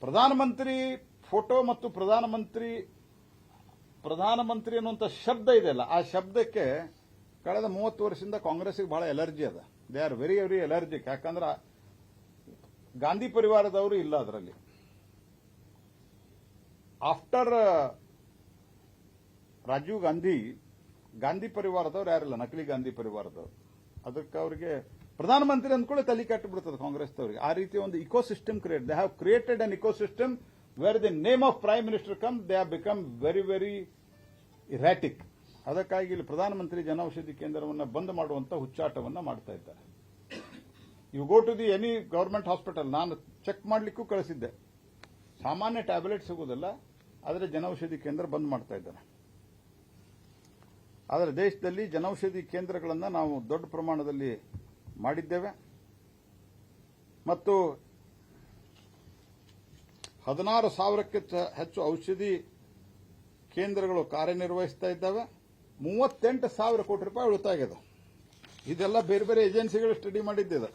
ಪ್ರಧಾನಮಂತ್ರಿ ಫೋಟೋ ಮತ್ತು ಪ್ರಧಾನಮಂತ್ರಿ ಅನ್ನುವಂಥ ಶಬ್ದ ಇದೆಯಲ್ಲ, ಆ ಶಬ್ದಕ್ಕೆ ಕಳೆದ 30 ವರ್ಷದಿಂದ ಕಾಂಗ್ರೆಸ್ಗೆ ಬಹಳ ಎಲರ್ಜಿ ಅದ. They are very very allergic. ಯಾಕಂದ್ರೆ ಗಾಂಧಿ ಪರಿವಾರದವರು ಇಲ್ಲ ಅದರಲ್ಲಿ. ಆಫ್ಟರ್ ರಾಜೀವ್ ಗಾಂಧಿ ಪರಿವಾರದವ್ರು ಯಾರಿಲ್ಲ, ನಕಲಿ ಗಾಂಧಿ ಪರಿವಾರದವರು. ಅದಕ್ಕೆ ಅವರಿಗೆ ಪ್ರಧಾನಮಂತ್ರಿ ಅಂದ್ಕೊಳ್ಳಿ ತಲೆ ಕಟ್ಟಿಬಿಡ್ತದೆ ಕಾಂಗ್ರೆಸ್ದವರಿಗೆ. ಆ ರೀತಿ ಒಂದು ecosystem create. They have created an ecosystem where the name of prime minister come, they have become very very erratic. ಅದಕ್ಕಾಗಿ ಇಲ್ಲಿ ಪ್ರಧಾನಮಂತ್ರಿ ಜನೌಷಧಿ ಕೇಂದ್ರವನ್ನು ಬಂದ್ ಮಾಡುವಂತ ಹುಚ್ಚಾಟವನ್ನು ಮಾಡ್ತಾ ಇದ್ದಾರೆ. You go to the any government hospital, ನಾನು ಚೆಕ್ ಮಾಡಲಿಕ್ಕೂ ಕಳಿಸಿದ್ದೆ, ಸಾಮಾನ್ಯ ಟ್ಯಾಬ್ಲೆಟ್ ಸಿಗುವುದಿಲ್ಲ, ಆದರೆ ಜನೌಷಧಿ ಕೇಂದ್ರ ಬಂದ್ ಮಾಡ್ತಾ ಇದ್ದಾರೆ. ಆದರೆ ದೇಶದಲ್ಲಿ ಜನೌಷಧಿ ಕೇಂದ್ರಗಳನ್ನು ನಾವು ದೊಡ್ಡ ಪ್ರಮಾಣದಲ್ಲಿ ಮಾಡಿದ್ದೇವೆ ಮತ್ತು 16,000ಕ್ಕೆ ಹೆಚ್ಚು ಔಷಧಿ ಕೇಂದ್ರಗಳು ಕಾರ್ಯನಿರ್ವಹಿಸ್ತಾ ಇದ್ದಾವೆ. 38,000 ಕೋಟಿ ರೂಪಾಯಿ ಉಳಿತಾಯ ಆಗಿದೆ. ಇದೆಲ್ಲ ಬೇರೆ ಬೇರೆ ಏಜೆನ್ಸಿಗಳು ಸ್ಟಡಿ ಮಾಡಿದ್ದಿದೆ.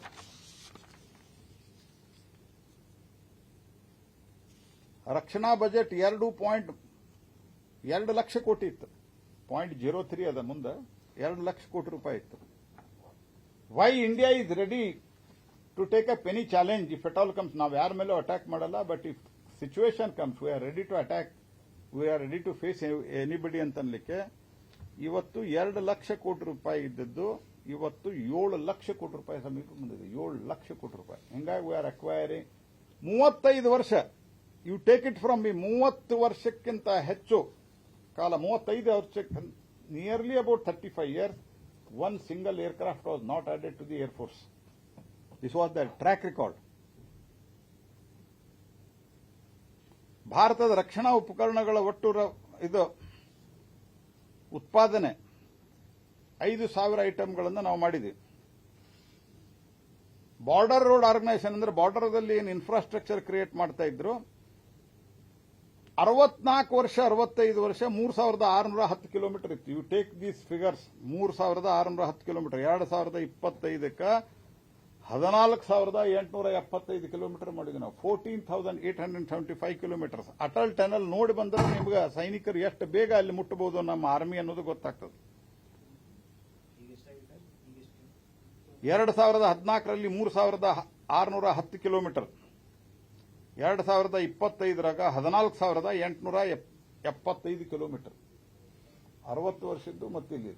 ರಕ್ಷಣಾ ಬಜೆಟ್ 2 ಲಕ್ಷ ಕೋಟಿ ಇತ್ತು. 0.03 ಅದ ಮುಂದೆ 2 ಲಕ್ಷ ಕೋಟಿ ರೂಪಾಯಿ ಇತ್ತು. Why India is ready to take up any challenge if at all comes. ನಾವು ಯಾರ ಮೇಲೂ ಅಟ್ಯಾಕ್ ಮಾಡಲ್ಲ, but if situation comes we are ready to attack, we are ready to face anybody ಅಂತ ಅನ್ಲಿಕ್ಕೆ. ಇವತ್ತು 2 ಲಕ್ಷ ಕೋಟಿ ರೂಪಾಯಿ ಇದ್ದದ್ದು ಇವತ್ತು 7 ಲಕ್ಷ ಕೋಟಿ ರೂಪಾಯಿ ಸಮೀಪ ಬಂದಿದೆ. 7 ಲಕ್ಷ ಕೋಟಿ ರೂಪಾಯಿ. ಹಿಂಗಾಗಿ ವಿ ಆರ್ ಅಕ್ವೈರಿಂಗ್ 35 ವರ್ಷ. You take it from me, 30 ವರ್ಷಕ್ಕಿಂತ ಹೆಚ್ಚು ಕಾಲ, 35 ವರ್ಷಕ್ಕೆ, nearly about 35 years, one single aircraft was not added to the Air Force. This was the track record. ಭಾರತದ ರಕ್ಷಣಾ ಉಪಕರಣಗಳ ಒಟ್ಟು ಇದು ಉತ್ಪಾದನೆ 5,000 ಐಟಂಗಳನ್ನು ನಾವು ಮಾಡಿದ್ದೀವಿ. ಬಾರ್ಡರ್ ರೋಡ್ ಆರ್ಗನೈಸೇಷನ್ ಅಂದ್ರೆ ಬಾರ್ಡರ್ದಲ್ಲಿ ಏನು ಇನ್ಫ್ರಾಸ್ಟ್ರಕ್ಚರ್ ಕ್ರಿಯೇಟ್ ಮಾಡ್ತಾ ಇದ್ರು, 64 ವರ್ಷ 65 ವರ್ಷ 3,610 ಕಿಲೋಮೀಟರ್ ಇತ್ತು. You take these figures, 3,610 kilometre. 2025ಕ್ಕೆ 14,875 ಕಿಲೋಮೀಟರ್ ಮಾಡಿದ್ವಿ ನಾವು. 14,875 ಕಿಲೋಮೀಟರ್ಸ್. ಅಟಲ್ ಟನಲ್ ನೋಡಿ ಬಂದ್ರೆ ನಿಮ್ಗೆ ಸೈನಿಕರು ಎಷ್ಟು ಬೇಗ ಅಲ್ಲಿ ಮುಟ್ಟಬಹುದು ನಮ್ಮ ಆರ್ಮಿ ಅನ್ನೋದು ಗೊತ್ತಾಗ್ತದೆ. 2014ರಲ್ಲಿ 3,610 ಕಿಲೋಮೀಟರ್, 2025ರಾಗ 14,875 ಕಿಲೋಮೀಟರ್. 60 ವರ್ಷದ್ದು ಮತ್ತಿಲ್ಲಿ.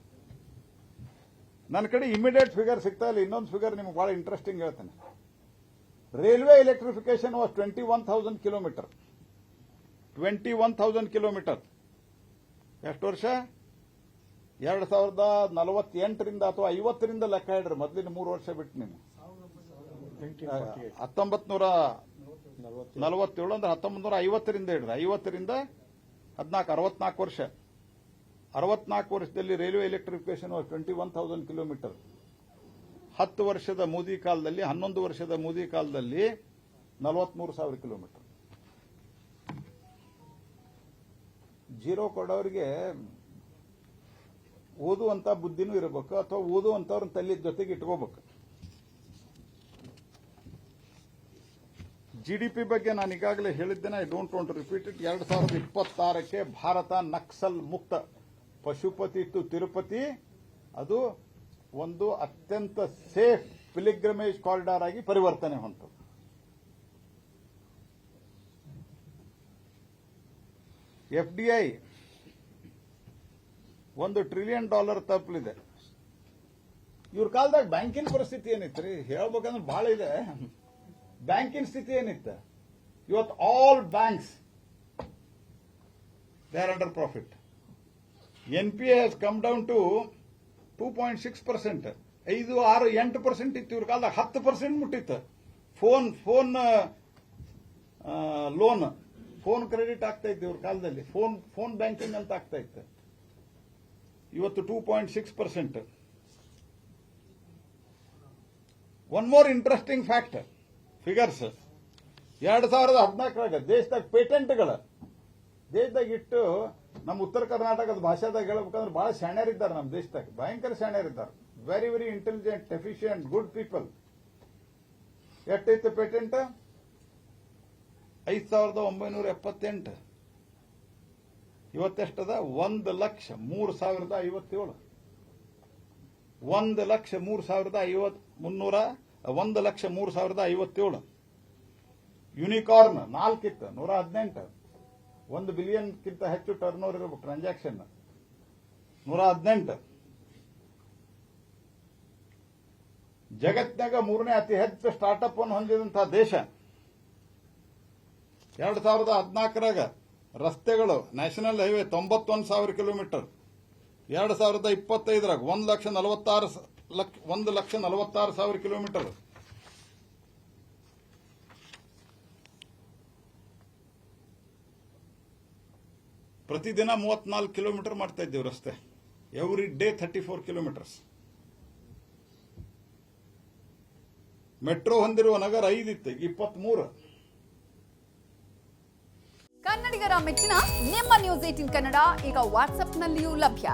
ನನ್ನ ಕಡೆ ಇಮಿಡಿಯೇಟ್ ಫಿಗರ್ ಸಿಗ್ತಾ ಇಲ್ಲ. ಇನ್ನೊಂದು ಫಿಗರ್ ನಿಮ್ಗೆ ಬಹಳ ಇಂಟ್ರೆಸ್ಟಿಂಗ್ ಹೇಳ್ತೇನೆ. Railway electrification was 21,000 kilometre. 21,000 kilometre. ಎಷ್ಟು ವರ್ಷ? 2048ರಿಂದ ಅಥವಾ 50ರಿಂದ ಲೆಕ್ಕ ಇಡ್ರಿ. ಮೊದಲಿನ 3 ವರ್ಷ ಬಿಟ್ಟು ನೀವು 1947 ಅಂದ್ರೆ 1950ರಿಂದ ಇಡ್ರಿ. 50ರಿಂದ 14, 64 ವರ್ಷ. 64 ವರ್ಷದಲ್ಲಿ ರೈಲ್ವೆ ಎಲೆಕ್ಟ್ರಿಫಿಕೇಶನ್ 21,000 ಕಿಲೋಮೀಟರ್. 10 ವರ್ಷದ ಮೋದಿ ಕಾಲದಲ್ಲಿ, 11 ವರ್ಷದ ಮೋದಿ ಕಾಲದಲ್ಲಿ 43,000 ಕಿಲೋಮೀಟರ್. ಜೀರೋ ಕೊಡೋರಿಗೆ ಓದುವಂತ ಬುದ್ಧಿನೂ ಇರಬೇಕು, ಅಥವಾ ಓದುವಂತವ್ರನ್ನ ತಲೆ ಜೊತೆಗೆ ಇಟ್ಕೋಬೇಕು. ಜಿಡಿಪಿ ಬಗ್ಗೆ ನಾನು ಈಗಾಗಲೇ ಹೇಳಿದ್ದೇನೆ, I don't want to repeat it. 2026ಕ್ಕೆ ಭಾರತ ನಕ್ಸಲ್ ಮುಕ್ತ. ಪಶುಪತಿ ಟು ತಿರುಪತಿ ಅದು ಒಂದು ಅತ್ಯಂತ ಸೇಫ್ ಪಿಲಿಗ್ರಿಮೇಜ್ ಕಾರಿಡಾರ್ ಆಗಿ ಪರಿವರ್ತನೆ ಹೊಂದದು. FDI $1 ಟ್ರಿಲಿಯನ್ ತಲುಪಲಿದೆ. ಇವ್ರ ಕಾಲದಾಗ ಬ್ಯಾಂಕಿನ ಪರಿಸ್ಥಿತಿ ಏನಿತ್ತು? ಹೇಳ್ಬೇಕಂದ್ರೆ ಬಹಳ ಇದೆ. ಬ್ಯಾಂಕಿನ ಸ್ಥಿತಿ ಏನಿತ್ತು? ಇವತ್ತು all banks they are under profit. NPA has come down to 2.6%. 5, 6, 8% ಇತ್ತು. ಇವ್ರ ಕಾಲದಾಗ 10% ಮುಟ್ಟಿತ್ತು. ಫೋನ್ ಲೋನ್, ಫೋನ್ ಕ್ರೆಡಿಟ್ ಆಗ್ತಾ ಇತ್ತು ಇವ್ರ ಕಾಲದಲ್ಲಿ. ಫೋನ್ ಬ್ಯಾಂಕಿಂಗ್ ಅಂತ ಆಗ್ತಾ ಇತ್ತು. ಇವತ್ತು 2.6%. One more interesting fact, figures. 2014ರಾಗ ದೇಶದಾಗ ಪೇಟೆಂಟ್ಗಳ ದೇಶದಾಗ ಇಟ್ಟು, ನಮ್ಮ ಉತ್ತರ ಕರ್ನಾಟಕದ ಭಾಷಾದಾಗ ಹೇಳ್ಬೇಕಂದ್ರೆ ಬಹಳ ಶಾಣ್ಯರಿದ್ದಾರೆ ನಮ್ಮ ದೇಶದಾಗ. ಭಯಂಕರ ಶಾಣ್ಯರಿದ್ದಾರೆ. Very very intelligent, efficient, good people. ಎಷ್ಟೈತೆ ಪೇಟೆಂಟ್? 5,978. ಇವತ್ತೆಷ್ಟದ? 1,03,057. 1,03,057. ಯೂನಿಕಾರ್ನ್ 4 ಇತ್ತು, 118. 1 ಬಿಲಿಯನ್ಗಿಂತ ಹೆಚ್ಚು ಟರ್ನ್ ಓವರ್ ಇರಬೇಕು ಟ್ರಾನ್ಸಾಕ್ಷನ್, 118. ಜಗತ್ತಿನಾಗ 3ನೇ ಅತಿ ಹೆಚ್ಚು ಸ್ಟಾರ್ಟ್ಅಪ್ ಅನ್ನು ಹೊಂದಿದಂತಹ ದೇಶ. 2014ರಾಗ ರಸ್ತೆಗಳು ನ್ಯಾಷನಲ್ ಹೈವೇ 91,000 ಕಿಲೋಮೀಟರ್. 2025ರಾಗ 1,46,000 ಕಿಲೋಮೀಟರ್. ಪ್ರತಿದಿನ 34 ಕಿಲೋಮೀಟರ್ ಮಾಡ್ತಾ ಇದ್ದೇವೆ ರಸ್ತೆ. Every day 34 kilometres. ಮೆಟ್ರೋ ಹೊಂದಿರುವ ನಗರ 5 ಇತ್ತು, 23. ಕನ್ನಡಿಗರ ಮೆಚ್ಚಿನ ನಿಮ್ಮ ನ್ಯೂಸ್ 18 ಕನ್ನಡ ಈಗ ವಾಟ್ಸ್ಆಪ್ನಲ್ಲಿಯೂ ಲಭ್ಯ.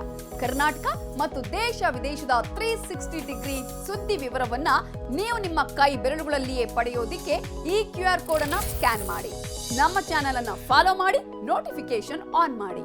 ಕರ್ನಾಟಕ ಮತ್ತು ದೇಶ ವಿದೇಶದ 360 ಡಿಗ್ರಿ ಸುದ್ದಿ ವಿವರವನ್ನ ನೀವು ನಿಮ್ಮ ಕೈ ಬೆರಳುಗಳಲ್ಲಿಯೇ ಪಡೆಯೋದಿಕ್ಕೆ ಈ QR ಕೋಡ್ ಅನ್ನ ಸ್ಕ್ಯಾನ್ ಮಾಡಿ. ನಮ್ಮ ಚಾನೆಲ್ ಅನ್ನ ಫಾಲೋ ಮಾಡಿ, ನೋಟಿಫಿಕೇಶನ್ ಆನ್ ಮಾಡಿ.